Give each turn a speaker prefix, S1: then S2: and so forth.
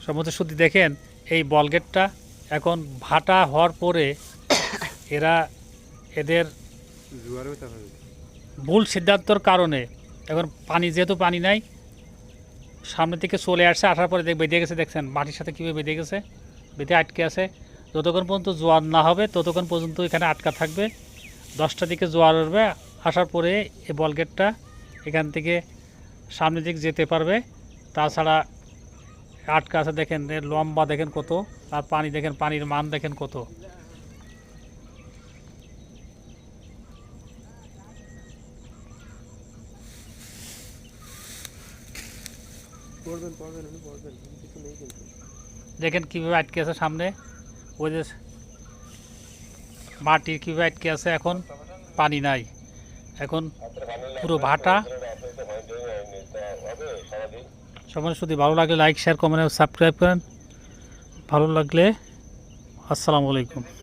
S1: সমুদ্র শুদ্ধি দেখেন এই বলগেটটা এখন ভাটা হওয়ার পরে এরা এদের ভুল সিদ্ধান্তর কারণে এখন পানি যেহেতু পানি নাই সামনে থেকে চলে আসছে, আসার পরে বেঁধে গেছে, দেখছেন মাটির সাথে কীভাবে বেঁধে গেছে, বেঁধে আটকে আছে। যতক্ষণ পর্যন্ত জোয়ার না হবে ততক্ষণ পর্যন্ত এখানে আটকা থাকবে। 10টার দিকে জোয়ার উঠবে, আসার পরে এই বলগেটটা এখান থেকে সামনের দিকে যেতে পারবে। তাছাড়া আটকা আছে দেখেন, এর লম্বা দেখেন কত, আর পানি দেখেন, পানির মান দেখেন কত। দেখেন কীভাবে আটকে আছে সামনে, ওই যে মাটির কীভাবে আটকে আছে, এখন পানি নাই, এখন পুরো ভাটা। সবার যদি ভালো লাগলে লাইক শেয়ার কমেন্ট সাবস্ক্রাইব করেন। ভালো লাগলে আসসালামু আলাইকুম।